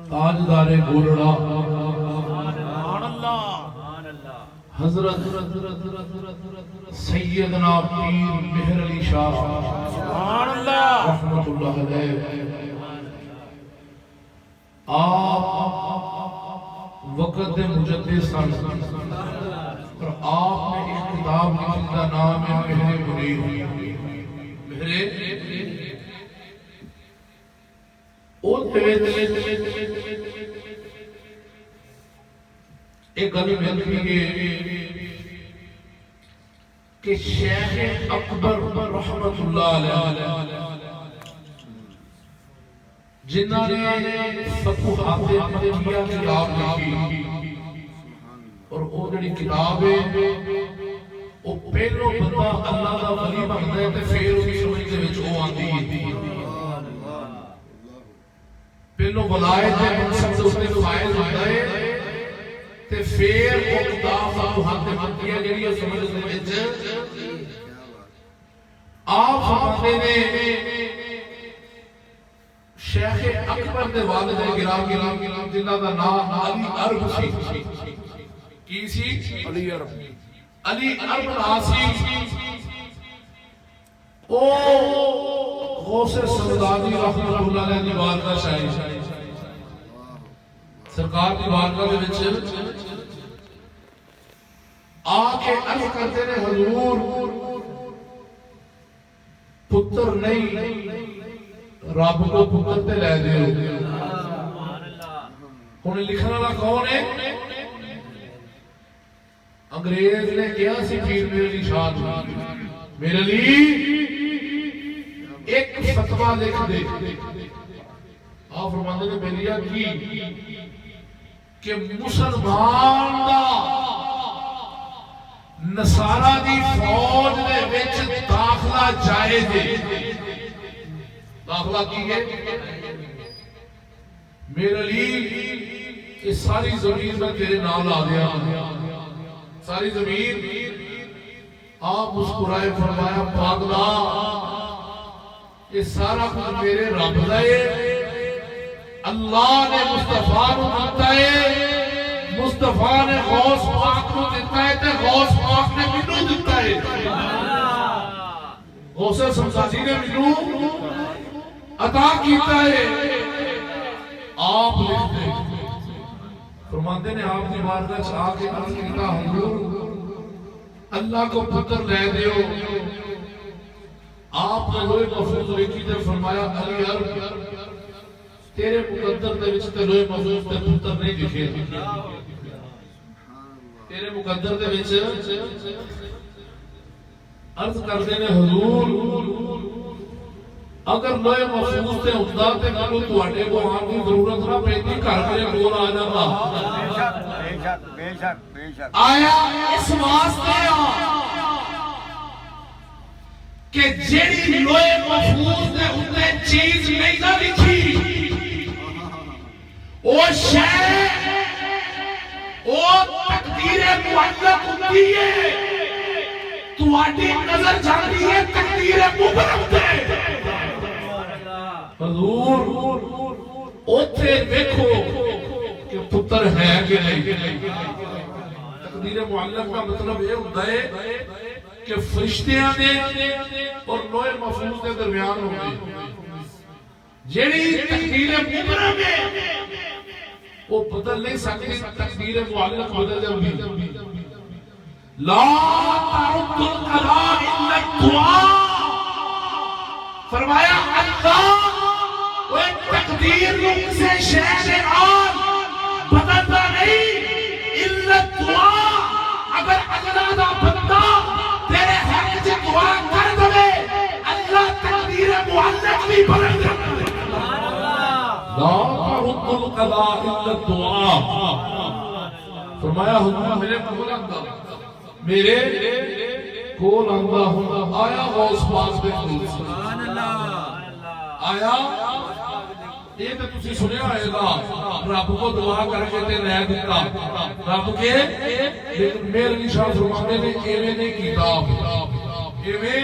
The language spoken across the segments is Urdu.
تاجدار گولڑا حضرت سیدنا پیر مہر علی شاہ رحمت اللہ علیہ، آپ وقت مجدد سن اور آپ نے ایک کتاب لکھی کا نام ہے مہر منیر۔ مہر ایک گل ملتی ہے کہ شیخ اکبر رحمت اللہ علیہ جنہوں نے فتوحات مکیہ کتاب لکھی، اور وہ جڑی کتاب ہے وہ پہلو بندہ اللہ دا ولی بنتا ہے تے پھر اس سمجھ دے وچ او آندی ہے، پہلو ولایت دے منصب دے اوپر فائز ہوتا ہے تے پھر وہ کتاب فتوحات مکیہ جڑی ہے سمجھ دے وچ آپ فرماتے نے شیخ اکبر دے والد گرام جنہاں دا نام علی عرب سی، کی سی؟ علی عرب ناسی، او غوث سمدانی رحمت اللہ علیہ دی بارگاہ شاہی سرکار دی بارگاہ دے وچ آکے عرض کرتے نے حضور پتر نہیں رب کو پتر تے لے دیو۔ انہیں لکھنے والا کون ہے؟ انگریز نے کیا سی پیر مہر علی شاہ میرے لیے ایک فتوہ لکھ دے۔ آپ فرماتے نے بلیا کی کہ مسلمان دا نصارہ دی فوج دے وچ داخلہ جائز ہے، داخلہ کی ہے میرے لیے یہ ساری زمین میں تیرے نام لا دیا، ساری زمین۔ آپ مسکرائے فرمایا پاگلا یہ سارا کچھ میرے رب دے، اللہ نے مصطفیٰ کو دیتا ہے، مصطفیٰ نے غوث پاک کو دیتا ہے تے غوث پاک نے منو دیتا ہے، غوث سمساسی نے منو عطا کیتا ہے۔ آپ لکھ دیں فرماتے نے آپ کی بارگاہ سے آ کے عرض کیتا حضور اللہ کو پتر لے دیو۔ آپ نے لوہے محفوظ لکھی تے فرمایا علی عرب تیرے مقدر دے وچ تے لوہے محفوظ تے پتر نہیں لکھے، تیرے مقدر دے وچ عرض کردے نے حضور اگر لوہے محفوظ تے ہوندا تے مینوں تواڈے کو آن دی ضرورت نہ پیندی، گھر میرے کول آ جاندا۔ بے شک آیا اس واسطے کہ جیڑی لوہے محفوظ دے اوتے چیز نہیں نہ لکھی او شے او تقدیر معلق ہوندی ہے، تواڈی نظر جاندی ہے تقدیر مبرم تے۔ حضور اوتھے دیکھو کہ پتر ہے کہ نہیں۔ تقدیر معلق کا مطلب یہ ہوتا ہے کہ فرشتیاں دے اور لوہے محفوظ کے درمیان ہوگی، جیڑی تقدیر مبرم ہے وہ بدل نہیں سکتی، تقدیر معلق بدل جاندی۔ لا ترد القضاء الا الدعاء، فرمایا اللہ وہ تقدیر سے شہر آن بدلتا نہیں الا الدعاء، اگر اگلا دا بندہ تیرے حق سے دعا کر دے اللہ تقدیر معلق بھی بدل جاتا ہے۔ لا ترد القضاء الا الدعاء، فرمایا حضور میرے کول آندا، میرے کول آندا ہوندا آیا غوث پاک دے کول آیا۔ یہ تو تسی سنیا ہوئے گا رب کو دعا کر کے تے لے دیتا رب کے، لیکن مہر علی شاہ فرماتے نے ایویں نہیں کیتا، ایویں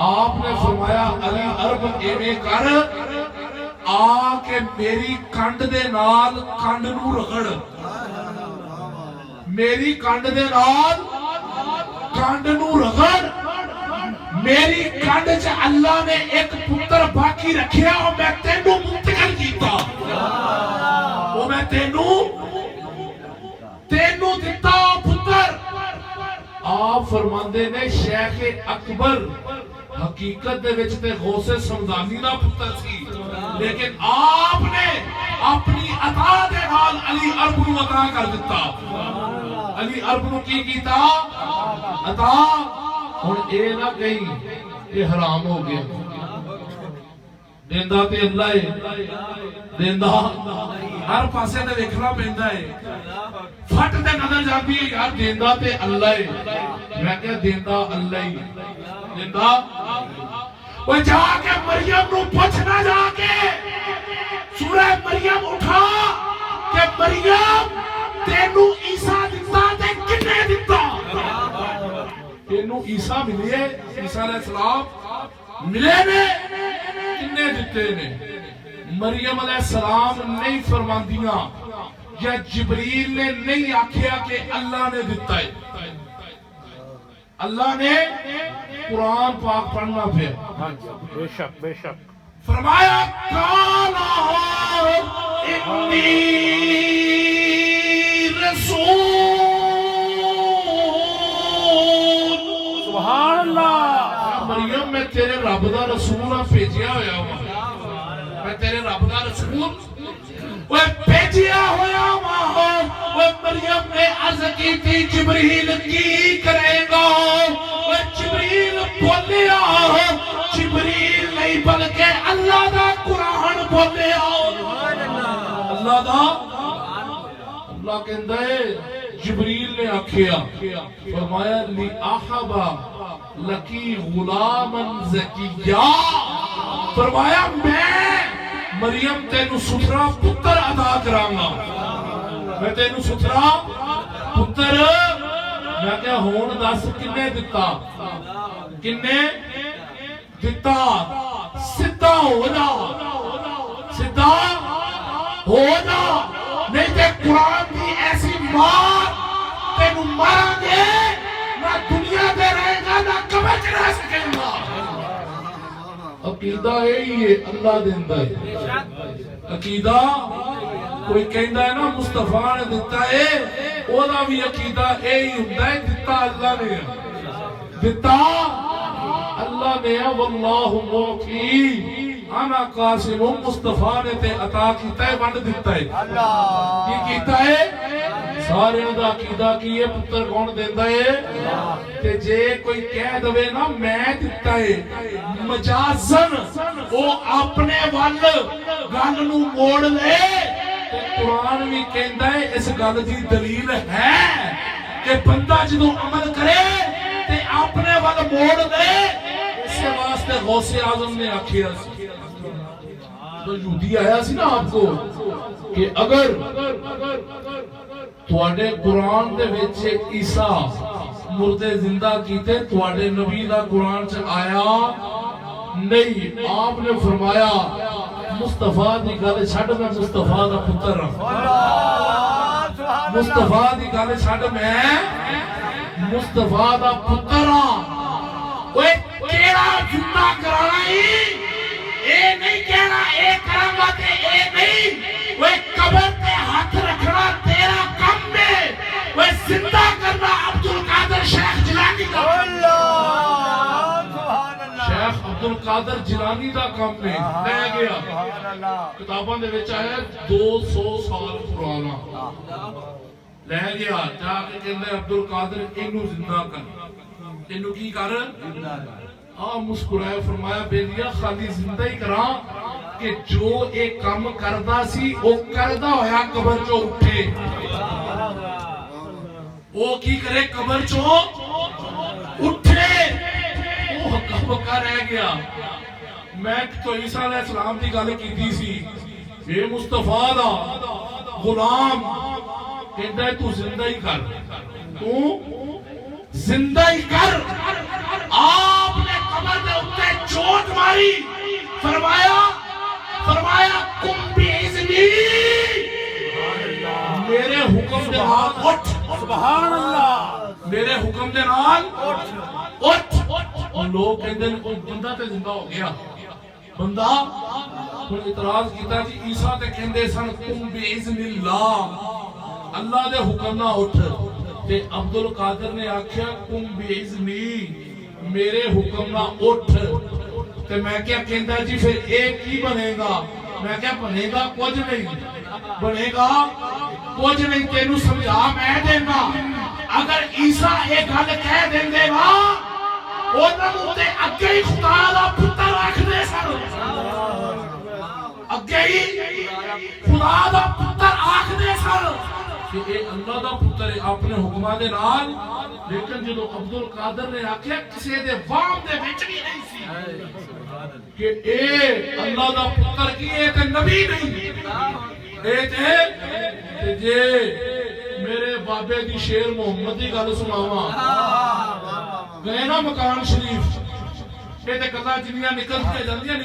آپ نے فرمایا علی عرب ایویں کر آ کے میری کنڈ دے نال کنڈ نو رگڑ میری کنڈ دے نال کنڈ نو رگڑ میری کنڈ چ اللہ نے ایک پتر باقی رکھیا اور میں تینوں منتقل کیتا وہ میں تینوں دتا پتر آپ فرماندے نے شیخ اکبر حقیقت دے وچ تے غوث سمدانی دا پتر سی لیکن آپ نے اپنی عطا دے نال علی عرب نو عطا کر دیتا علی عرب نو کی کیتا عطا ہن اے نہ کہیں یہ حرام ہو گیا دیندا تے اللہ ہے دیندا ہر پاسے تے ویکھنا پیندا ہے فٹ تے نظر جاندی ہے یار دیندا تے اللہ ہے میں کہ دیندا اللہ ہی دیندا وہ جا کے مریم نو پوچھنا جا کے سورہ مریم اٹھا کہ مریم تینو عیسیٰ دتا تے کنے دتا تینو عیسیٰ ملے عیسیٰ علیہ السلام ملے نے کنے دیتے نے مریم علیہ السلام نہیں فرماندیاں یا جبریل نے نہیں آکھیا کہ اللہ نے دیتا ہے اللہ نے قرآن پاک پڑھنا پھر بے شک بے شک فرمایا کالا انی رسول سبحان اللہ مریم میں تیرے رب دا رسول ہاں بھیجیا ہویا ہوں میں تیرے رب دا رسول وہ بھیجیا ہویا ہوں وہ مریم نے عرض کی تھی جبریل کی کرے گا وہ جبریل بولیا جبریل نہیں بلکہ اللہ دا قرآن بولیا اللہ دا اللہ کہندہ ہے جبریل نے آکھیا فرمایا لی آحبا لکی غلامن زکیہ فرمایا میں مریم تینو سترا پتر ادا کرانگا میں تینو سترا پتر میں کہا ہون دس کنے دیتا کنے دیتا سدھا ہو جا سدھا ہو جا نہیں تے قرآن کی ایسی مار تینو مارا گے نہ دنیا دے رہے گا نہ کبچ رہ سکیں گا عقیدہ یہی ہے اللہ دیندہ ہے عقیدہ کوئی کہندہ ہے نا مصطفیٰ نے دیتا ہے اوہ بھی عقیدہ یہی ہوندہ ہے دیتا اللہ نے دیتا اللہ نے واللہ موتی انا قاسم مصطفیٰ نے تے عطا کیتا ہے بند دیتا ہے کی کیتا ہے سارے اندہ عقیدہ کی ہے پتر کون دیندہ ہے تے جے کوئی کہہ دوے نا میں دیتا ہے مجازن وہ اپنے وال گل نو موڑ لے تے قرآن بھی کہندہ ہے اس گل دی دلیل ہے کہ بندہ جدو عمل کرے تے اپنے وال موڑ لے اس کے واسطے غوث اعظم نے آکھیا سی تو یہودی آیا سی نا آپ کو کہ اگر تواڈے قرآن دے وچ عیسیٰ مردے زندہ کیتے تواڈے نبی دا قرآن چ آیا نہیں آپ نے فرمایا مصطفیٰ دی گل چھڈ میں مصطفیٰ دا پتر ہاں مصطفیٰ دی گل چھڈ میں مصطفیٰ دا پتر ہاں اوے کیڑا زندہ کرانا ہی اے نہیں کہنا اے کرانگا تے اے نہیں وہ قبر تے ہاتھ رکھنا تیرا کم میں وہ زندہ کرنا عبدالقادر شیخ جیلانی کا شیخ عبدالقادر جیلانی دا کم میں لے گیا کتاباں دے وچ آیا 200 سال پرانا لے گیا جا کے کہندے عبدالقادر اینو زندہ کر اینو کی کر مسکرائے فرمایا بیلیا خالی زندہ ہی کراں کہ جو ایک کام کردہ سی وہ کردہ ہویا قبر چو اٹھے وہ کی کرے قبر چو اٹھے وہ حقا بکا رہ گیا میں تو عیسیٰ علیہ السلام دی گالے کی دی سی اے مصطفیٰ دا غلام کہتا ہے تو زندہ ہی کر تو زندہ ہی کر آپ نے کمر دے اتے چوٹ ماری فرمایا کم بیزنی میرے حکم دے نال اٹھ سبحان اللہ میرے حکم دے نال اٹھ لوگ کہندے نے کوئی بندہ تے زندہ ہو گیا بندہ ہن اعتراض کیتا جی عیسیٰ تے کہندے سن کم باذن اللہ اللہ دے حکم نال اٹھ تے عبد القادر نے آکھیا کم باذنی میرے حکم نال اٹھ تے میں کیا کہندا جی پھر ایک کی بنے گا میں کیا بنے گا کچھ نہیں بنے گا کچھ نہیں تینوں سمجھا میں دینا اگر عیسیٰ ایک گل کہہ دیندے نا انہاں تے اگے ہی خدا دا پتر رکھ دے سن اگے ہی خدا دا پتر آکھ دے سن کہ اے اللہ دا پتر ہے اپنے حکماں دے نال لیکن جدو عبد القادر نے آکھیا کسے دے وام دے وچ بھی نہیں سی کہ اے اللہ دا پتر کی اے تے نبی نہیں اے تے جے میرے بابے دی شیر محمد دی گل سناواں گئے نا مکان شریف اے تے قضا جنیاں نکل کے جاندیاں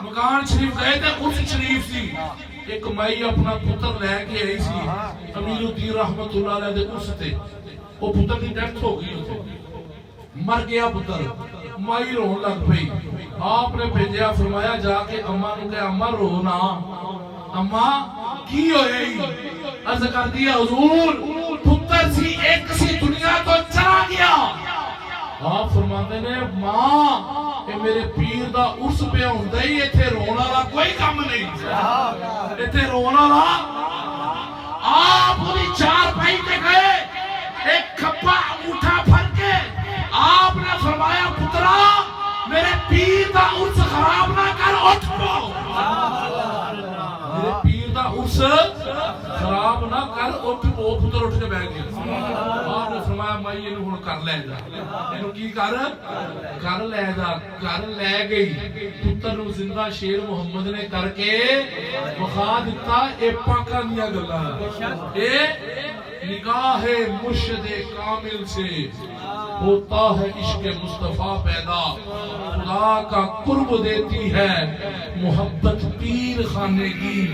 مکان شریف گئے تے اس شریف سی ایک مائی اپنا پتر لے کے آئی سی امیر الدین رحمت اللہ علیہ دے اس تے وہ پتر کی ڈیتھ ہو گئی ہوتے مر گیا پتر مائی رون لگ پئی آپ نے بھیجیا فرمایا جا کے اماں نو کہ اماں رونا اماں کی ہوئی عرض کر دیا حضور پتر سی ایک سی دنیا تو چلا گیا آپ فرماتے نے ماں کہ میرے پیر دا عرس پہ ہوندا ہی ایتھے رون والا کوئی کام نہیں ایتھے رون والا آپ پوری چار پائی تے گئے ایک کھپا انگوٹھا پھڑ کے آپ نے فرمایا پترا میرے پیر دا عرس خراب نہ کر اٹھ پاؤ میرے پیر دا عرس خراب نہ کر اٹھ پاؤ پتر اٹھ کے بیٹھ گیا آپ نے فرمایا مائی انہوں ہن کر لے جا انہوں کی کر لے جا کر لے گئی پتر نو زندہ شیر محمد نے کر کے بخا دیتا اے پاکاں دیاں گلاں اے نگاہ مرشد کامل سے ہوتا ہے عشق مصطفیٰ پیدا خدا کا قرب دیتی ہے محبت پیر خانے کی